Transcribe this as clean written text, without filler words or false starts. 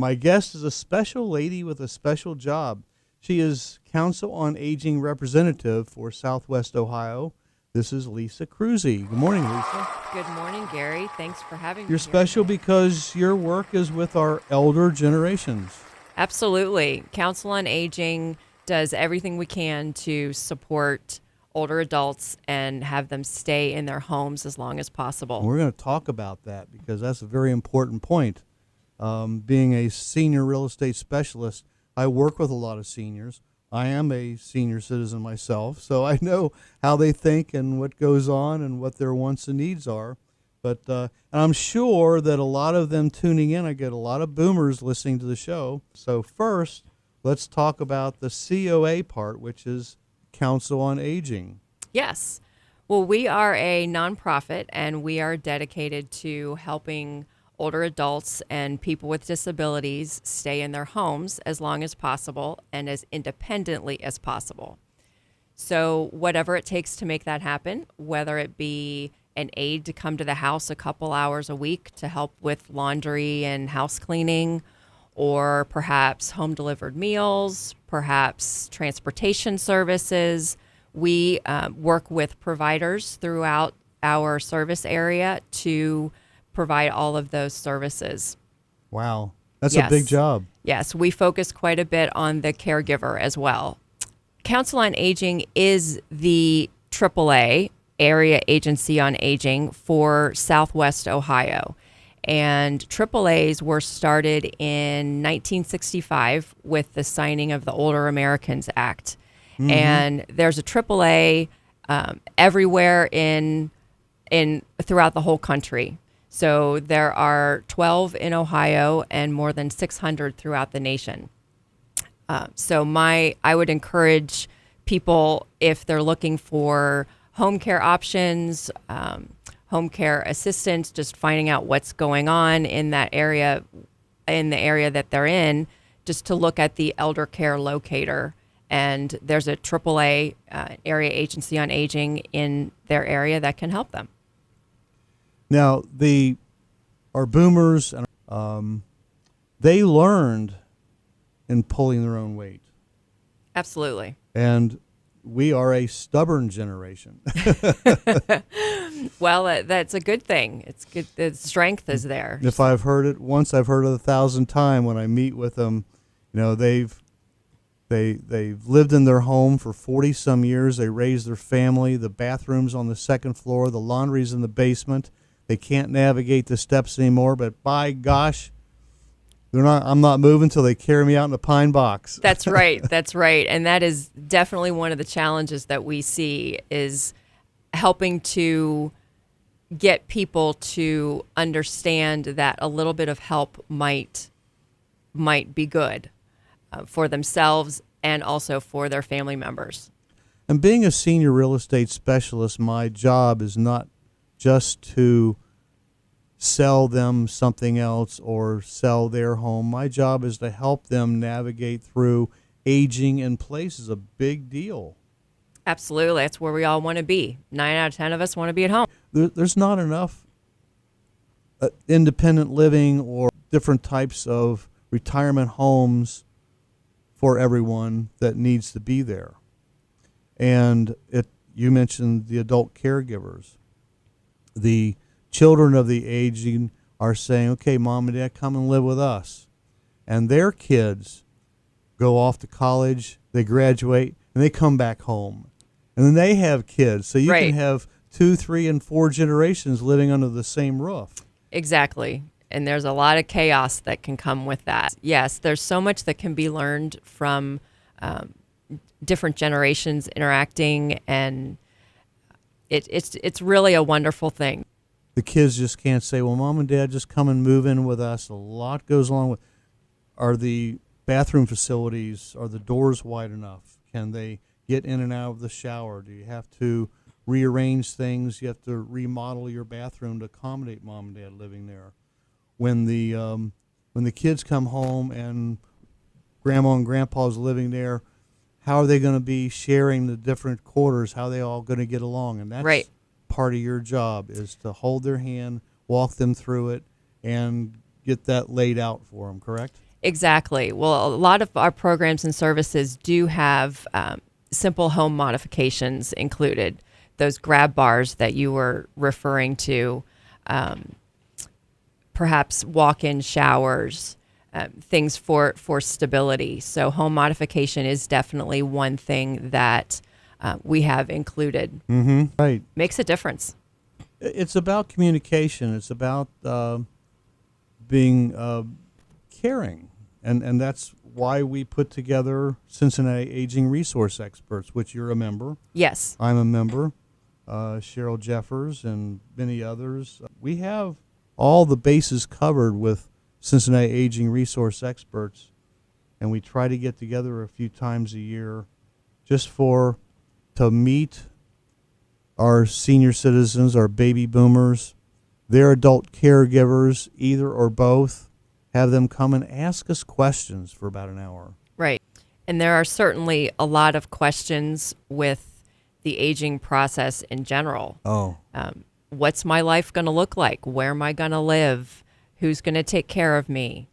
My guest is a special lady with a special job. She is Council on Aging representative for Southwest Ohio. This is Lisa Kruse. Good morning, Lisa. Good morning, Gary. Thanks for having me. You're special because your work is with our elder generations. Absolutely. Council on Aging does everything we can to support older adults and have them stay in their homes as long as possible. And we're going to talk about that because that's a very important point. Being a senior real estate specialist, I work with a lot of seniors. I am a senior citizen myself, so I know how they think and what goes on and what their wants and needs are. But and I'm sure that a lot of them tuning in, I get a lot of boomers listening to the show. So first, let's talk about the COA part, which is Council on Aging. Yes. Well, we are a nonprofit, and we are dedicated to helping older adults and people with disabilities stay in their homes as long as possible and as independently as possible. So whatever it takes to make that happen, whether it be an aide to come to the house a couple hours a week to help with laundry and house cleaning, or perhaps home delivered meals, perhaps transportation services. We work with providers throughout our service area to provide all of those services. Wow, that's Yes. a big job. Yes, we focus quite a bit on the caregiver as well. Council on Aging is the AAA, Area Agency on Aging, for Southwest Ohio. And AAAs were started in 1965 with the signing of the Older Americans Act. Mm-hmm. And there's a AAA everywhere in throughout the whole country. So there are 12 in Ohio and more than 600 throughout the nation. I would encourage people, if they're looking for home care options, home care assistance, just finding out what's going on in that area, in the area that they're in, just to look at the Elder Care Locator. And there's a AAA Area Agency on Aging in their area that can help them. Now, our boomers, they learned in pulling their own weight. Absolutely. And we are a stubborn generation. Well, that's a good thing. It's good. The strength is there. If I've heard it once, I've heard it 1,000 times when I meet with them. You know, they've lived in their home for 40 some years. They raised their family. The bathroom's on the second floor. The laundry's in the basement. They can't navigate the steps anymore, but by gosh, I'm not moving until they carry me out in a pine box. That's right. That's right. And that is definitely one of the challenges that we see, is helping to get people to understand that a little bit of help might be good for themselves and also for their family members. And being a senior real estate specialist, my job is not just to sell them something else or sell their home. My job is to help them navigate through aging in place. Is a big deal. Absolutely. That's where we all want to be. 9 out of 10 of us want to be at home. There's not enough independent living or different types of retirement homes for everyone that needs to be there. And you mentioned the adult caregivers. The children of the aging are saying, okay, Mom and Dad, come and live with us. And their kids go off to college, they graduate, and they come back home. And then they have kids. So you can have 2, 3, and 4 generations living under the same roof. Exactly. And there's a lot of chaos that can come with that. Yes, there's so much that can be learned from different generations interacting, and it's really a wonderful thing. The kids just can't say, well, Mom and Dad, just come and move in with us. A lot goes along with, are the bathroom facilities, are the doors wide enough? Can they get in and out of the shower? Do you have to rearrange things? You have to remodel your bathroom to accommodate Mom and Dad living there. When the kids come home and Grandma and Grandpa's living there, how are they going to be sharing the different quarters? How are they all going to get along? And that's part of your job, is to hold their hand, walk them through it, and get that laid out for them, correct? Exactly. Well, a lot of our programs and services do have simple home modifications included. Those grab bars that you were referring to, perhaps walk-in showers, things for stability. So home modification is definitely one thing that we have included. Mm-hmm. Right. Makes a difference. It's about communication. It's about being caring, and that's why we put together Cincinnati Aging Resource Experts, which you're a member. Yes. I'm a member. Cheryl Jeffers and many others. We have all the bases covered with Cincinnati Aging Resource Experts, and we try to get together a few times a year just to meet our senior citizens, our baby boomers, their adult caregivers, either or both, have them come and ask us questions for about an hour. Right. And there are certainly a lot of questions with the aging process in general. Oh. What's my life going to look like? Where am I going to live? Who's going to take care of me?